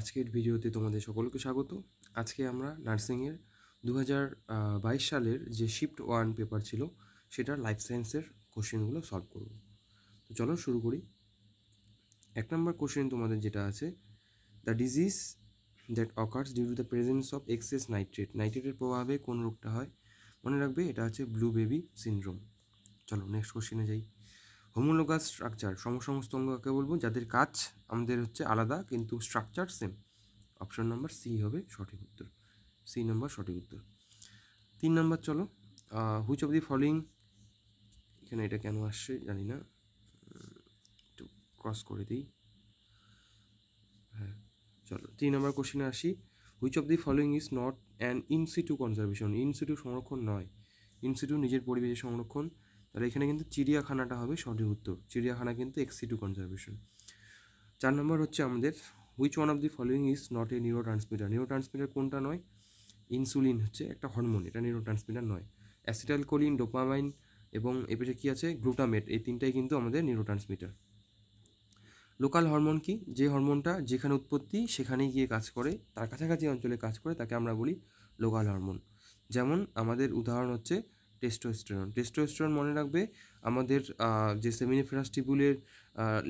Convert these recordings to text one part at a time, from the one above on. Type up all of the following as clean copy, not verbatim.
আজকের ভিডিওতে তোমাদের সকলকে স্বাগত। আজকে আমরা নার্সিংয়ের 2022 সালের যে শিফট 1 পেপার ছিল সেটার লাইফ সায়েন্সের কোশ্চেনগুলো সলভ করব। তো চলো শুরু করি। 1 নম্বর কোশ্চেন তোমাদের যেটা আছে, the disease that occurs due to the presence of excess nitrate. নাইট্রেটের প্রভাবে কোন রোগটা হয়? মনে রাখবে এটা আছে ব্লু বেবি সিনড্রোম। চলো নেক্সট কোশ্চেনে যাই। হোমোলোগাস স্ট্রাকচার সমসমস্ত কাকে বলবো? যাদের কাজ আমাদের হচ্ছে আলাদা কিন্তু structure same. Option number C হবে সঠিক উত্তর। সি নাম্বার সঠিক উত্তর। 3 নম্বর চলো, হুইচ অফ দি ফলোইং, এখানে এটা কেন আসছে জানি না, একটু ক্রস করে দিই। হ্যাঁ চলো 3 নম্বর কোশ্চেনে আসি। Which of the following is not an in situ conservation. In situ সংরক্ষণ নয়, ইনসিটু নিজের পরিবেশে সংরক্ষণ। তাহলে এখানে কিন্তু চিড়িয়াখানাটা হবে সঠিক উত্তর। চিড়িয়াখানা কিন্তু এক্সিটু কনজারভেশন। 4 নম্বর হচ্ছে আমাদের, which one of the following is not a neuro transmitter. Neuro transmitter কোনটা নয়? ইনসুলিন হচ্ছে একটা হরমোন, এটা নিউরো ট্রান্সমিটার নয়। অ্যাসিটাইলকোলিন, ডোপামাইন এবং এপিটে কী আছে, গ্লুটামেট, এই তিনটাই কিন্তু আমাদের নিউরো ট্রান্সমিটার। লোকাল হরমোন কি? যে হরমোনটা যেখানে উৎপত্তি সেখানেই গিয়ে কাজ করে, তার কাছাকাছি অঞ্চলে কাজ করে, তাকে আমরা বলি লোকাল হরমোন। যেমন আমাদের উদাহরণ হচ্ছে টেস্টোস্টেরন। টেস্টোস্টেরন মনে রাখবে আমাদের যে সেমিনিফেরাস টিপুলের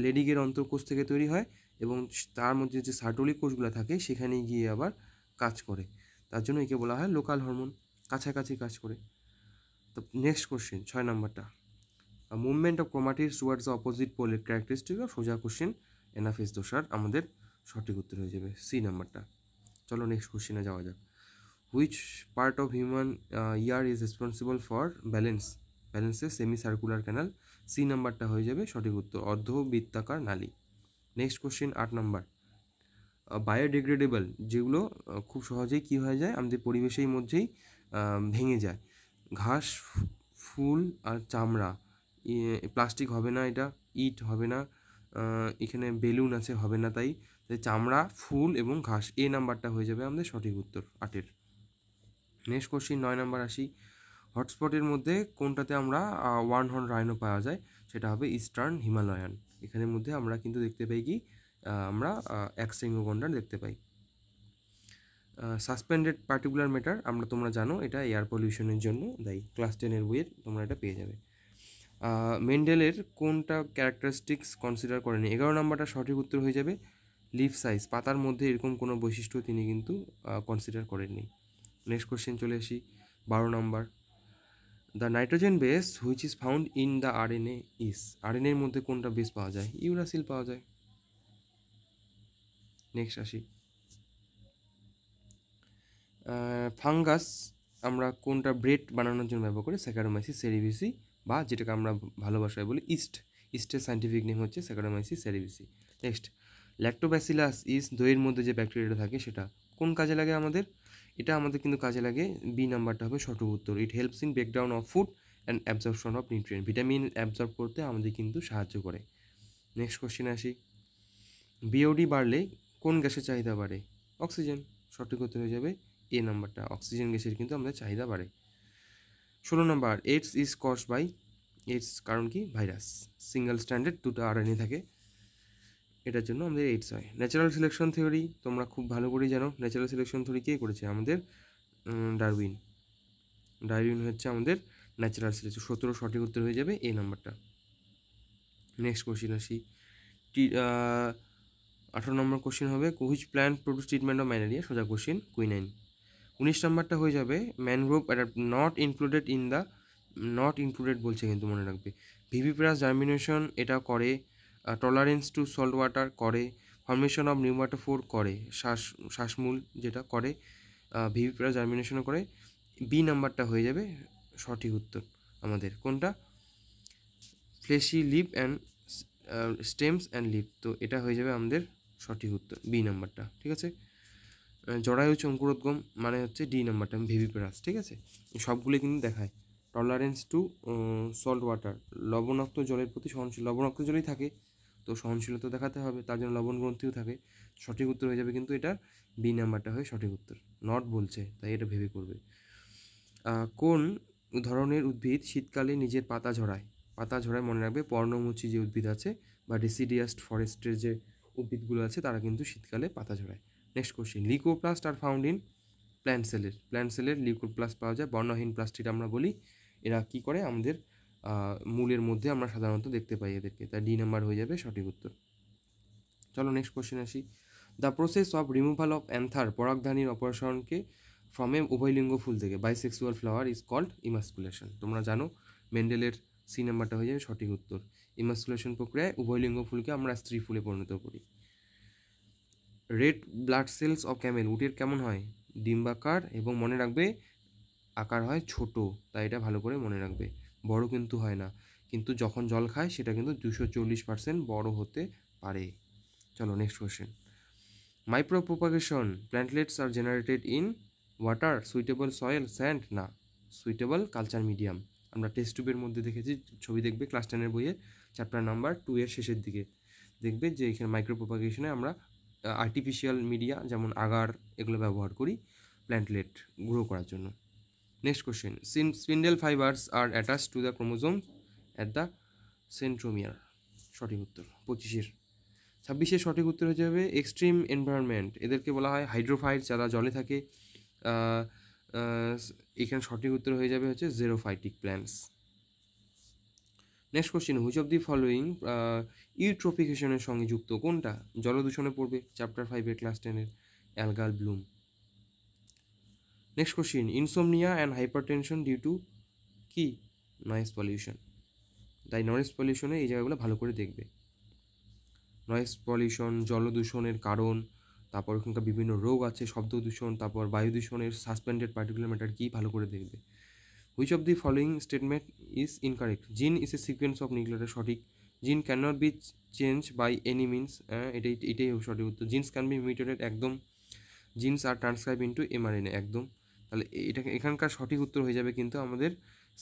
লেডিগের অন্তর্কোষ থেকে তৈরি হয় এবং তার মধ্যে যে সার্টোলিক কোষগুলো থাকে সেখানেই গিয়ে আবার কাজ করে, তার জন্য একে বলা হয় লোকাল হরমোন, কাছাকাছি কাজ করে। তো নেক্সট কোশ্চেন 6 নম্বরটা, movement of chromatids towards the opposite পোলের ক্যারেক্টারিস্টিক অফ সোজা কোশ্চেন, এনাফেস দোষার আমাদের সঠিক উত্তর হয়ে যাবে সি নাম্বারটা। চলো নেক্সট কোশ্চেনে যাওয়া যাক। Which part of human year is responsible for ব্যালেন্সে সেমি সার্কুলার ক্যানাল? সি নাম্বারটা হয়ে যাবে সঠিক উত্তর, অর্ধবৃত্তাকার নালী। নেক্সট কোশ্চেন 8 নাম্বার, বায়োডিগ্রেডেবল যেগুলো খুব সহজেই কী হয়ে যায়, আমাদের পরিবেশের মধ্যেই ভেঙে যায়, ঘাস, ফুল আর চামড়া। প্লাস্টিক হবে না, এটা ইট হবে না, এখানে বেলুন আছে হবে না, তাই চামড়া, ফুল এবং ঘাস, এ নাম্বারটা হয়ে যাবে আমাদের সঠিক উত্তর 8-এর। নেক্সট কোশ্চিন 9 নাম্বার আসি। হটস্পটের মধ্যে কোনটাতে আমরা ওয়ান হর্ন রাইনো পাওয়া যায়? সেটা হবে ইস্টার্ন হিমালয়ান। এখানের মধ্যে আমরা কিন্তু দেখতে পাই কি, আমরা একশৃঙ্গ গন্ডার দেখতে পাই। সাসপেন্ডেড পার্টিকুলার ম্যাটার তোমরা জানো এটা এয়ার পলিউশনের জন্য দায়ী, ক্লাস 10-এর বইয়ের তোমরা এটা পেয়ে যাবে। মেন্ডেলের কোনটা ক্যারেক্টারিস্টিক্স কনসিডার করেনি? 11 নম্বরটা সঠিক উত্তর হয়ে যাবে লিফ সাইজ, পাতার মধ্যে এরকম কোনো বৈশিষ্ট্য তিনি কিন্তু কনসিডার করেননি। নেক্সট কোশ্চেন চলে আসি 12 নম্বর, the nitrogen base which is found in the RNA is. আরএনএর মধ্যে কোনটা বেস পাওয়া যায়? ইউরাসিল পাওয়া যায়। নেক্সট আসি, ফাঙ্গাস আমরা কোনটা ব্রেড বানানোর জন্য ব্যবহার করি? স্যাকারোমাইসিস সেরিভিসি, বা যেটাকে আমরা ভালো ভাষায় বলি ইস্টের সাইন্টিফিক নেম হচ্ছে স্যাকারোমাইসিস সেরিভিসি। নেক্সট, ল্যাক্টোব্যাসিলাস ইজ, দইয়ের মধ্যে যে ব্যাকটেরিয়াটা থাকে সেটা কোন কাজে লাগে আমাদের? এটা আমাদের কিন্তু কাজে লাগে, বি নাম্বারটা হবে সঠিক উত্তর। It helps in breakdown of food and absorption of nutrient, vitamin absorb করতে আমাদের কিন্তু সাহায্য করে। নেক্সট কোশ্চেনে আসি, বিওডি বাড়লে কোন গ্যাসের চাহিদা বাড়ে? অক্সিজেন, সঠিক উত্তর হয়ে যাবে এ নাম্বারটা, অক্সিজেন গ্যাসের কিন্তু আমাদের চাহিদা বাড়ে। 16 নম্বর, AIDS is caused by, AIDS কারণ কি? ভাইরাস, সিঙ্গেল স্ট্যান্ডার্ড, দুটো আরএনএ থাকে, এটার জন্য আমাদের এইডস হয়। ন্যাচারাল সিলেকশন থিওরি তোমরা খুব ভালো করেই জানো, ন্যাচারাল সিলেকশন থিওরি কে করেছে? আমাদের ডারউইন। ডারউইন হচ্ছে আমাদের ন্যাচারাল সিলেকশন, 17 সঠিক উত্তর হয়ে যাবে এ নাম্বারটা। নেক্সট কোশ্চেন আসি, 18 নম্বর কোশ্চেন হবে, which plant produce treatment of malaria? সোজা কোশ্চেন, কুইনাইন। 19 নম্বরটা হয়ে যাবে mangrove not included in the, not included বলছে কিন্তু মনে রাখবে। ভিভিপ্রাস জার্মিনেশন এটা করে, টলারেন্স টু সল্ট ওয়াটার করে, ফর্মেশন অফ নিউমাটোফোর করে, শ্বাসমূল যেটা করে, ভিভিপ্রাস জার্মিনেশনও করে। বি নাম্বারটা হয়ে যাবে সঠিক উত্তর আমাদের, কোনটা? Fleshy leave and stems and leave, তো এটা হয়ে যাবে আমাদের সঠিক উত্তর বি নাম্বারটা, ঠিক আছে। জরায়ু অঙ্কুরোদ্গম মানে হচ্ছে ডি নাম্বারটা, ভিভিপ্রাস, ঠিক আছে। সবগুলো কিন্তু দেখায়। টলারেন্স টু সল্ট ওয়াটার, লবণাক্ত জলের প্রতি সহনশীল, লবণাক্ত জলই থাকে তো সহনশীলতা দেখাতে হবে, তার জন্য লবণ গ্রন্থিও থাকে। সঠিক উত্তর হয়ে যাবে কিন্তু এটা বি নাম্বারটা হয়ে সঠিক উত্তর, নট বলছে তাই এটা ভেবে করবে। কোন ধরনের উদ্ভিদ শীতকালে নিজের পাতা ঝরায়? পাতা ঝরায় মনে রাখবে পর্ণমোচী যে উদ্ভিদ আছে বা ডেসিডিয়াস ফরেস্টের যে উদ্ভিদগুলো আছে তারা কিন্তু শীতকালে পাতা ঝরায়। Next question, leucoplast are found in plant সেলের লিউকোপ্লাস্ট পাওয়া যায়, বর্ণহীন প্লাস্টিড আমরা বলি। এরা কি করে, আমাদের মূলের মধ্যে আমরা সাধারণত দেখতে পাই এদেরকে, তাই ডি নাম্বার হয়ে যাবে সঠিক উত্তর। চলো নেক্সট কোশ্চেন আসি। The process of removal of anther, পরাগধানীর অপারেশনকে ফ্রম এ উভয়লিঙ্গ ফুল থেকে bisexual flower is called emasculation. তোমরা জানো মেন্ডেলের সি নাম্বারটা হয়ে যাবে সঠিক উত্তর। ইমাস্কুলেশন প্রক্রিয়ায় উভয়লিঙ্গ ফুলকে আমরা স্ত্রী ফুলে পরিণত করি। Red blood cells of Camel, উটের কেমন হয়, ডিম্বাকার, এবং মনে রাখবে আকার হয় ছোট, তাই এটা ভালো করে মনে রাখবে, বড় কিন্তু হয় না, কিন্তু যখন জল খায় সেটা কিন্তু 240% বড় হতে পারে। চলো next question, micropropagation, plantlets are generated in water, suitable soil, sand, না সুইটেবল কালচার মিডিয়াম। আমরা টেস্ট টিউবের মধ্যে দেখেছি, ছবি দেখবে ক্লাস 10-এর বইয়ে চ্যাপ্টার নাম্বার 2 এর শেষের দিকে দেখবে যে এখানে মাইক্রো প্রোপাগেশনে আমরা আর্টিফিশিয়াল মিডিয়া যেমন আগার এগুলো ব্যবহার করি প্ল্যান্টলেট গ্রো করার জন্য। Next question, spindle fibres are attach to the chromosome at the centromere, সঠিক উত্তর 25-এর। 26-এর সঠিক উত্তর হয়ে যাবে এক্সট্রিম এনভায়রনমেন্ট, এদেরকে বলা হয় হাইড্রোফাইট, যারা জলে থাকে। এখানে সঠিক উত্তর হয়ে যাবে হচ্ছে xerophytic plants. Next question, which of the following ইউট্রোফিকেশনের সঙ্গে যুক্ত, কোনটা জলদূষণে পড়বে চ্যাপ্টার 5-এর ক্লাস 10-এর algal bloom. Next question, insomnia and hypertension due to কি, নয়েজ পলিউশন। তাই নয়েজ পলিউশনে এই জায়গাগুলো ভালো করে দেখবে, নয়েজ পলিউশন জলদূষণের কারণ, তারপর ওখানকার বিভিন্ন রোগ আছে, শব্দ দূষণ, তারপর বায়ু দূষণের সাসপেন্ডেড পার্টিকুলার ম্যাটার কি, ভালো করে দেখবে। Which of the following statement is incorrect, gene is a sequence of nuclear, সঠিক। Gene can not be change by any means, এটাই সঠিক উত্তর। জিনস ক্যান বি মিউটেটেড, একদম। Genes are transcribe into mRNA, একদম। তাহলে এটাকে এখানকার সঠিক উত্তর হয়ে যাবে কিন্তু আমাদের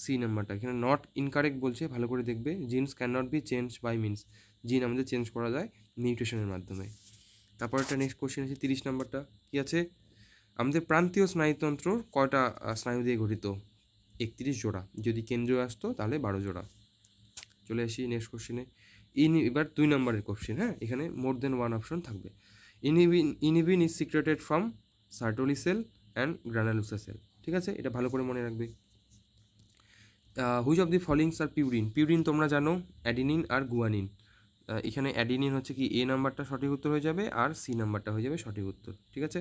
সি নাম্বারটা, এখানে নট ইনকারেক্ট বলছে, ভালো করে দেখবে। Genes can not be change by means, gene আমাদের চেঞ্জ করা যায় মিউটেশনের মাধ্যমে। তারপর একটা নেক্সট কোশ্চেন আছে 30 নাম্বারটা, কি আছে, আমাদের প্রান্তীয় স্নায়ুতন্ত্র কয়টা স্নায়ু দিয়ে গঠিত, 31 জোড়া, যদি কেন্দ্রীয় আসতো তাহলে 12 জোড়া। চলে আসি নেক্সট কোশ্চেনে, এবার 2 নম্বরের কোশ্চেন, হ্যাঁ, এখানে মোর দেন ওয়ান অপশন থাকবে। Inhibin is secreted from Sertoli cell and granulosa cell, ঠিক আছে, এটা ভালো করে মনে রাখবে। Which of the followings are purine, purine তোমরা জানো অ্যাডিনিন আর গুয়ানিন, এখানে অ্যাডিনিন হচ্ছে কি এ নাম্বারটা সঠিক উত্তর হয়ে যাবে, আর সি নাম্বারটা হয়ে যাবে সঠিক উত্তর, ঠিক আছে।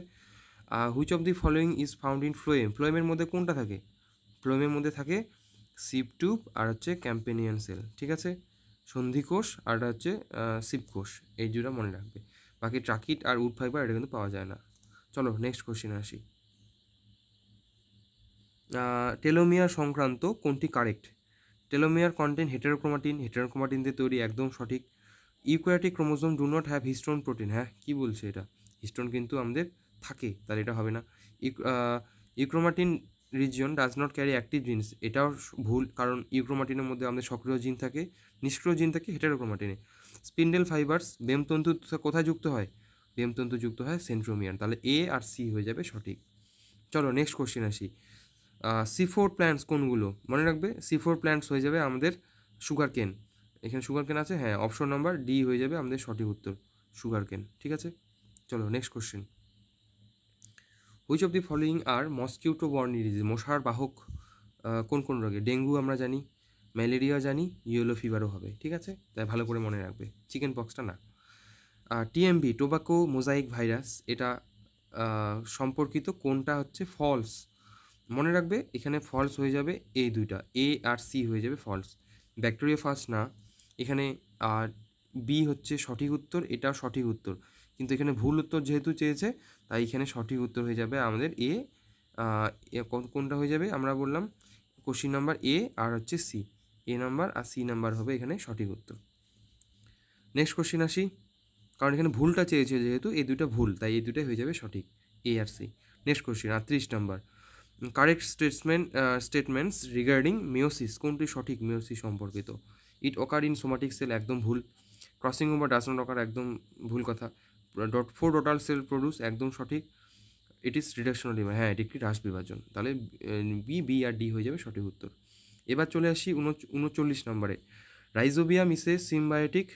Which of the following is found in phloem, ফ্লোয়েমের মধ্যে কোনটা থাকে, ফ্লোয়েমের মধ্যে থাকে সিপ টিউব আর হচ্ছে ক্যাম্পেনিয়ান সেল, ঠিক আছে, সন্ধিকোষ আর হচ্ছে সিপকোষ, এই দুটো মনে রাখবে। বাকি ট্রাকিট আর উড ফাইবার এটা কিন্তু পাওয়া যায় না। চলো নেক্সট কোশ্চেনে আসি, টেলোমিয়ার সংক্রান্ত কোনটি correct, telomere contain heterochromatin, heterochromatin দিয়ে তৈরি, একদম সঠিক। Eukaryotic chromosome do not have histone protein, হ্যাঁ কী বলছে এটা, হিস্টোন কিন্তু আমাদের থাকে, তাহলে এটা হবে না। Euchromatin region does not carry active genes, এটাও ভুল, কারণ ইউক্রোমাটিনের মধ্যে আমাদের সক্রিয় জিন থাকে, নিষ্ক্রিয় জিন থাকে হেটেরোক্রোমাটিনে। স্পিন্ডেল ফাইবার্স বেমতন্তু কোথায় যুক্ত হয়, বেমতন্তু যুক্ত হয় সেন্ট্রোমিয়ার, তাহলে এ আর সি হয়ে যাবে সঠিক। চলো নেক্সট কোশ্চেন আসি, C4 প্ল্যান্টস কোনগুলো, মনে রাখবে C4 প্ল্যান্টস হয়ে যাবে আমাদের সুগার কেন, এখানে সুগার কেন আছে, হ্যাঁ অপশন নাম্বার ডি হয়ে যাবে আমাদের সঠিক উত্তর, সুগার কেন, ঠিক আছে। চলো next question, which of the following R mosquito borne disease, মশার বাহক কোন কোন রোগে, ডেঙ্গু আমরা জানি, ম্যালেরিয়া জানি, ইয়েলো ফিভারও হবে, ঠিক আছে, তাই ভালো করে মনে রাখবে, চিকেন পক্সটা না। টিএমভি টোবাকো মোজাইক ভাইরাস, এটা সম্পর্কিত কোনটা হচ্ছে ফলস, মনে রাখবে এখানে ফলস হয়ে যাবে এই দুইটা, এ আর সি হয়ে যাবে ফলস। ব্যাকটেরিয়া ফার্স্ট না, এখানে আর বি হচ্ছে সঠিক উত্তর, এটাও সঠিক উত্তর, কিন্তু এখানে ভুল উত্তর যেহেতু চেয়েছে তাই এখানে সঠিক উত্তর হয়ে যাবে আমাদের এ, কোনটা হয়ে যাবে আমরা বললাম কোশ্চিন নাম্বার এ আর হচ্ছে সি, এ নাম্বার আর সি নাম্বার হবে এখানে সঠিক উত্তর। নেক্সট কোশ্চিন আসি, কারণ এখানে ভুলটা চেয়েছে যেহেতু এই দুটো ভুল, তাই এই দুটোই হয়ে যাবে সঠিক, এ আর C. Next question 38 number, correct statements regarding meiosis, কোনটি সঠিক মিওসিস সম্পর্কিত, it occur in somatic cell, একদম ভুল। Crossing over does not occur, একদম ভুল কথা। 4 টোটাল সেল প্রডিউস, একদম সঠিক। ইট ইজ রিডাকশনাল ডিভাইড, হ্যাঁ এটি একটি হ্রাস বিভাজন, তাহলে বি আর ডি হয়ে যাবে সঠিক উত্তর। এবার চলে আসি 39 নম্বরে, rhizobium is a symbiotic,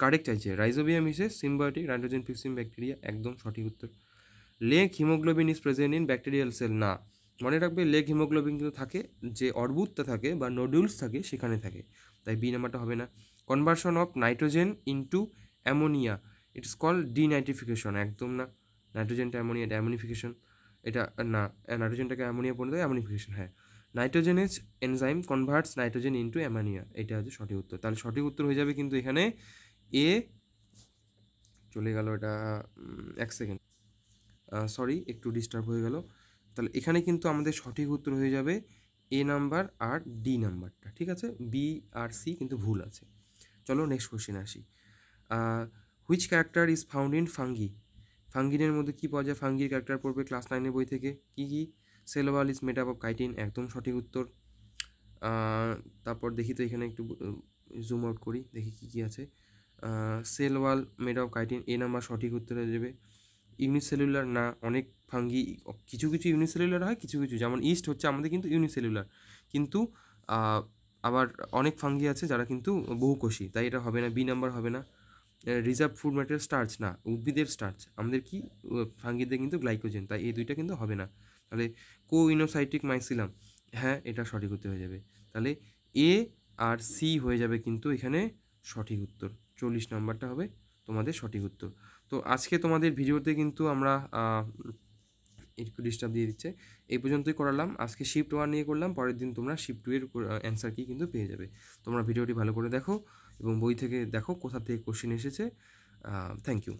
correct চাইছে, rhizobium is a symbiotic nitrogen fixing bacteria, একদম সঠিক উত্তর। Leg haemoglobin is present in bacterial cell, না, মনে রাখবে লেগ হিমোগ্লোবিন কিন্তু থাকে যে অর্বুদটা থাকে বা নোডুলস থাকে সেখানে থাকে, তাই বি নাম্বারটা হবে না। Conversion of nitrogen into ammonia, it's call denitrification, একদম না। নাইট্রোজেনটা অ্যামোনিয়া, এটা অ্যামোনিফিকেশন, এটা না, নাইট্রোজেনটাকে অ্যামোনিয়া পরিণত অ্যামোনিফিকেশন, হ্যাঁ। Nitrogenase enzyme converts nitrogen into ammonia, এটা হচ্ছে সঠিক উত্তর। তাহলে সঠিক উত্তর হয়ে যাবে কিন্তু এখানে এ, চলে গেল এটা, এক সেকেন্ড, সরি একটু ডিস্টার্ব হয়ে গেল। তাহলে এখানে কিন্তু আমাদের সঠিক উত্তর হয়ে যাবে এ নাম্বার আর ডি নাম্বারটা, ঠিক আছে, বি আর সি কিন্তু ভুল আছে। চলো নেক্সট কোশ্চেন আসি। Which character is found in fungi, ফাঙ্গিনের মধ্যে কী পাওয়া যায়, ফাঙ্গির ক্যারেক্টার পড়বে ক্লাস 9-এর বই থেকে, কী কী, cell wall is made up of chitin, একদম সঠিক উত্তর। তারপর দেখি তো এখানে একটু জুম আউট করি, দেখি কী কী আছে। Cell wall made of chitin, A number সঠিক উত্তর হয়ে যাবে। ইউনিসেলুলার না, অনেক ফাঙ্গি কিছু কিছু ইউনিসেলুলার হয়, কিছু কিছু যেমন ইস্ট হচ্ছে আমাদের কিন্তু ইউনিসেলুলার, কিন্তু আবার অনেক ফাঙ্গি আছে যারা কিন্তু বহুকোষী, তাই এটা হবে না, বি নাম্বার হবে না। রিজার্ভ ফুড ম্যাটেরিয়াল স্টার্চ, না, উদ্ভিদের স্টার্চ, আমাদের কি ফাঙ্গিদের কিন্তু গ্লাইকোজেন, তাই এই দুইটা কিন্তু হবে না। তাহলে কো ইনোসাইটিক মাইসিলাম, হ্যাঁ এটা সঠিক উত্তর হয়ে যাবে। তাহলে এ আর সি হয়ে যাবে কিন্তু এখানে সঠিক উত্তর, 40 নাম্বারটা হবে তোমাদের সঠিক উত্তর। তো আজকে তোমাদের ভিডিওতে কিন্তু আমরা একটু ডিস্টার্ব দিয়ে দিচ্ছে, এই পর্যন্তই করালাম, আজকে শিফট 1 নিয়ে করলাম, পরের দিন তোমরা শিফট 2 এর অ্যান্সার কি কিন্তু পেয়ে যাবে। তোমরা ভিডিওটি ভালো করে দেখো এবং বই থেকে দেখো কোথা থেকে কোশ্চেন এসেছে। Thank you.